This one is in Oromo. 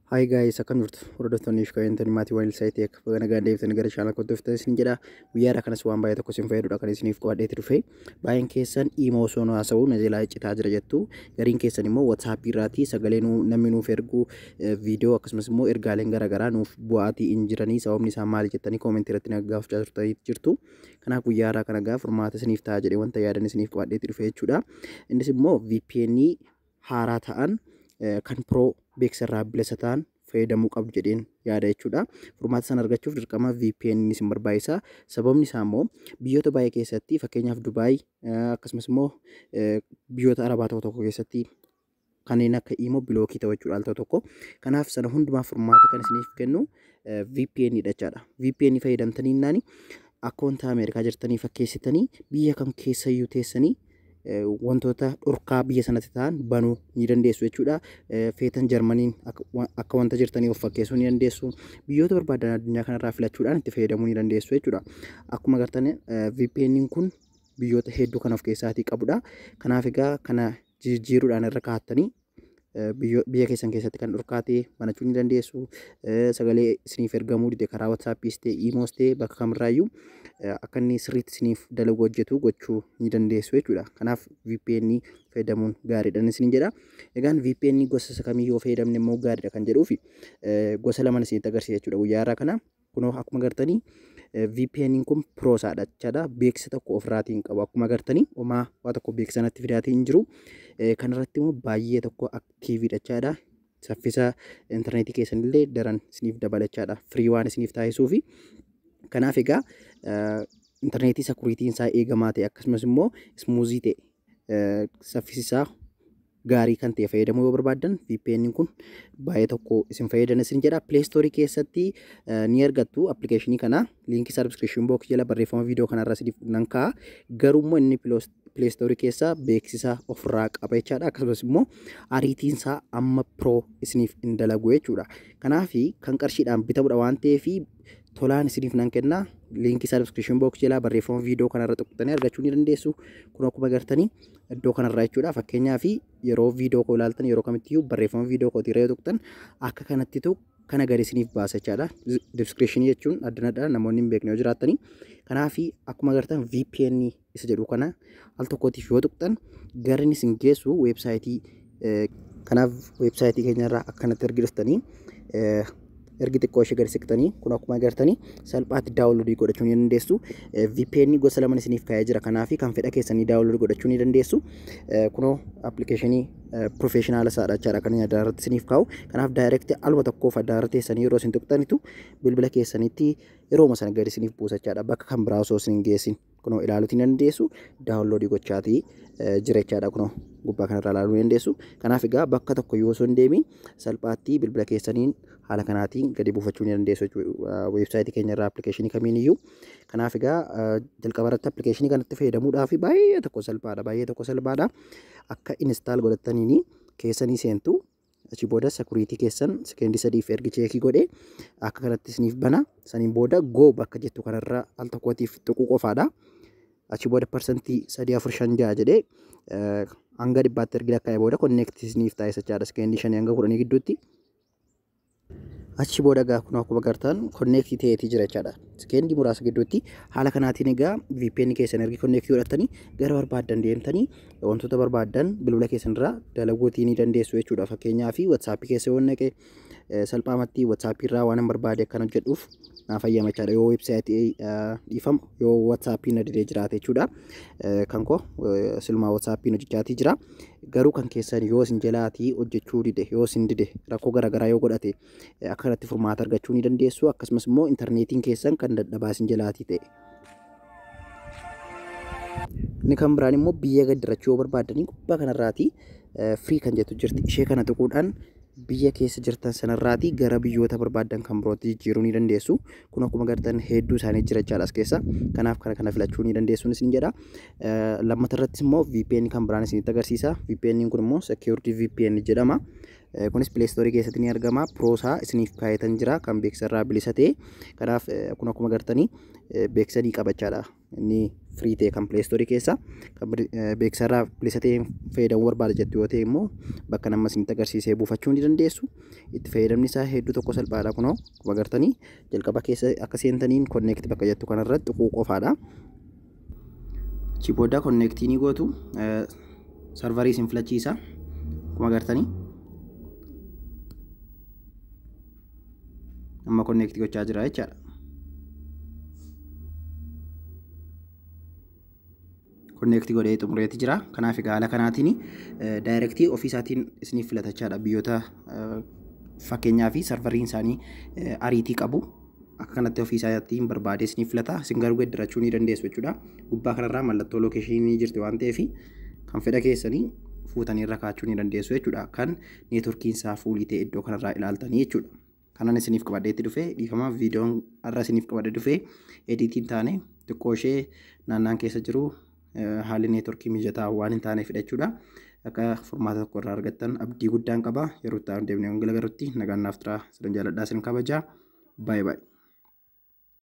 Hi guys, akkam jirtu hordoftoonni ishee maatii waan ilsaayitii akka baga nagaan deebitanii gara chaanala kootti dhuftan isin jedha. Guyyaadha kanas waan baay'ee tokko isin fayyadudha kan isiniif qabadheetti dhufe. Baay'een keessan imo osoo nu haasa'uu na jalaa citaa jira jettu. Gariin keessan immoo WhatsApp irraatii sagalee namni nuuf ergu viidiyoo akkasumas immoo ergaaleen garaagaraa nuuf bu'aatii hin jiranii sababni isaa maali jettanii koomentii irratti na gaafachaa jirtu. Kanaaf guyyaadha kana gaaf furmaata isiniif ta'a jedhee wanta yaadan isiniif qabadheetti dhufe jechuudha. Innis immoo VPN haaraa ta'an kan Pro beeksisarraa bilisa ta'an fayyadamuu qabdu jedheen yaada jechuudha. Furmaata sana argachuuf dirqama VPN isin barbaachisa. Sababni isaa immoo biyyoota baay'ee keessatti fakkeenyaaf Dubaay akkasumas immoo biyyoota Arabaa tokko keessatti kanneen akka imo bilookii ta'u jechuudha al tokko. Kanaaf sana hundumaa furmaata kan isiniif kennu VPN dha jechuudha. VPN fayyadamtanii naani akkoonta Ameerikaa jirtanii fakkeessitanii biyya kam keessayyuu teessanii wantoota dhorkaa biyya sanatti ta'an banuu ni dandeessu jechuudha. Feetan Jarmaniin akka wanta jirtanii of fakkeessuu ni dandeessu. Biyyoota barbaadan addunyaa kanarraa filachuudhaan itti fayyadamuu ni dandeessu jechuudha. Akkuma agartan VPN kun biyyoota hedduu kan of keessaatii qabudha. Kanaaf egaa kana jijjiiruudhaan irra kaa'attanii biyya keessan keessatti kan dhorkaatee banachuu ni dandeessu. Sagalee isiniif ergamuu dide karaa WhatsAppis ta'e Imoos ta'e bakka kamirraayyuu akka inni sirriitti isiniif dalagu hojjetu gochuu ni dandeessu jechuudha. Kanaaf VPN fayyadamuun gaariidha isiniin jedha. Egaan VPN gosa kamiyyuu fayyadamne immoo gaariidha kan jedhuufi gosa lama isinitti agarsiisa jechuudha. Guyyaa irraa kana kunoo akkuma agartanii VPN kun Prosaadha jechuudha. Beeksisa tokko ofirraatiin qabu akkuma agartanii homaa waa tokko beeksisanatti fidaatii hin jiru. Kanarratti immoo baay'ee tokko aktiiviidha jechuudha. Saffisa intarneetii keessanillee daran isiniif dabalachaadha. Firii waan isiniif taasisuufi kanaaf egaa intarneetii sakuriitiin isaa eegamaa ta'e akkasumas immoo ismuuzii ta'e saffisisaa gaarii kan ta'e fayyadamuu yoo barbaaddan VPN kun baay'ee tokko isin fayyadan isin jedha. Play Store keessatti ni argattu applicationii kana. Linkii subscription box jala barreeffama viidiyoo kanarra isiniif nan kaa'a. Garuu immoo inni Play Store keessa beeksisa ofirraa qaba jechaadha. Akkasumas immoo ariitiin isaa amma Pro isiniif hin dalagu jechuudha. Kanaaf kan qarshiidhaan bitamudha waan ta'eef tolaan isiniif nan kenna. Linkii subscription box jala barreeffama viidiyoo kanarra tuqxanii argachuu ni dandeessu. Kun akkuma agartanii iddoo kanarraa jechuudha. Fakkeenyaaf yeroo viidiyoo koo ilaaltan yeroo kamittiyyuu barreeffama viidiyoo kootii irra tuqxan akka kanattitu kana gadi isiniif baasa jechaadha. Description jechuun addanadha namoonni hin beekne yoo jiraatanii. Kanaaf akkuma agartan VPN isa jedhu kana al tokkootiif yoo tuqxan gara inni isin geessu weebsaayitii kanaaf weebsaayitii keenyarraa akkanatti argitanii ergi xiqqoo ishee gadi siqtanii kun akkuma agartanii salphaatti daawunloodii godhachuu ni dandeessu. VPN gosa lama isiniif kaa'ee jira. Kanaaf kan fedha keessanii daawunloodii godhachuu ni dandeessu. Kunoo appilikeeshinii professionaala isaadha jechaadha kan daaraatti isiniif kaa'u. Kanaaf daayirektii aluma tokkoof daaraatti teessanii yeroo isin tuqxanitu bilbila keessanitti yerooma sana gadi isiniif buusa jechaadha. Bakka kan biraa osoo isin geessin kunoo ilaaluutii ni dandeessu. Daawunloodii gochaatii jira jechaadha kunoo gubbaa kanarraa ilaaluu ni dandeessu. Kanaaf egaa bakka tokko yoo osoo hin deemin salphaatti bilbila keessaniin haala kanaatiin gadi buufachuu ni dandeessu weebsaayitii keenyarraa appilikeeshinii kamiiniyyuu. Kanaaf egaa jalqaba irratti appilikeeshinii kanatti fayyadamuudhaaf baay'ee tokko salphaadha. Akka install godhattaniin keessanii seentu achi booda security keessan sekeendii 3 ergi cheekii godhee akka kanatti isiniif bana. Saniin booda go bakka jettu kanarra al tokkootiif tuquu qofaadha. Achi booda persentii 3.45 jedhee hanga 100 ergi lakkaa'ee booda connect isiniif taasisa jechaadha. Sekeendii 5 hanga 10 gidduutti. Achi booda egaa kun akkuma agartan connect ta'eetii jira jechaadha. Sekeendii muraasa gidduutti haala kanaatiin egaa VPN keessan ergi connect godhattanii gara barbaadan deemtanii wantoota barbaadan bilbila keessanirraa dalaguutii ni dandeessu jechuudha. Fakkeenyaaf WhatsApp keessa yoo naqe salphaamatti WhatsApp irraa waan barbaade akkan hojjedhuuf naaf fayyama jechaadha. Yoo websaayitii dhiifamu yoo WhatsApp na didee jiraate jechuudha. Kan koo silmaa WhatsApp hojjechaatii jira. Garuu kan keessan yoo isin jalaatii hojjechuu dide yoo isin dide rakkoo garaagaraa yoo godhate akka kanatti furmaata argachuu ni dandeessu. Akkasumas immoo intarneetiin keessan kan dadhabaa isin jalaatii ta'e. Inni kan biraan immoo biyya gaddirachuu yoo barbaadanii gubbaa kanarraatii free kan jettu jirti. Ishee kana tuquudhaan biyya keessa jirtan sanarraatii gara biyyoota barbaadan kan birootti jijjiiruu ni dandeessu. Kun akkuma agartan hedduu isaanii jira jechaadha as keessa. Kanaaf kana filachuu ni dandeessuun isin jedha. Lammata irrattis immoo VPN kan biraan isinitti agarsiisa. VPN kun immoo security VPN jedhama. Kunis Play Store keessatti ni argama. Prosaa isiniif kaa'etan jira kan beeksisarraa bilisa ta'e. Kanaaf kun akkuma agartanii beeksisanii qabachaadha. inni free ta'e kan Play Store keessa kan beeksisarraa bilisa ta'een fayyadamuu barbaada jettu yoo ta'e immoo bakka nama isinitti agarsiisee buufachuu ni dandeessu. Itti fayyadamni isaa hedduu tokko salphaadha. Kunoo akkuma agartanii jalqaba keessa akka seentaniin connect bakka jettu kanarratti tuquu qofaadha. Achi booda connect ni gootu. Sarvarii isin filachiisa akkuma agartanii. Amma connect gochaa jira jechaadha. Connect godhee xumureeti jira. Kanaaf haala kanaatiin direct ofiisaatiin isiniif filata jechaadha. Biyyoota fakkeenyaa fi sarvariin isaanii ariitii qabu. Akka kanatti ofiisaatiin barbaadee isiniif filata. Isin garuu geeddarachuu ni dandeessu jechuudha. Gubbaa kanarraa mallattoo lokeeshinii jirti waan ta'eef kan fedha keessanii fuutanii irra kaachuu ni dandeessu jechuudha. Kan neetworkiin isaa fuulii ta'e iddoo kanarraa ilaaltanii jechuudha. Kanan isiniif qabadheetti dhufe dhiifama viidiyoon irra isiniif qabadhee dhufe editiin taane xiqqoo ishee naannaan keessa jiru haalli neetworkii mijataa waan hin taaneef jechuudha. Akka furmaata tokko irraa argattan abdii guddaan qaba. Yeroo itti deemnee wangala garuutti nagaan naaf tura. Sidan jaaladhaa isin kabajaa. Bye bye.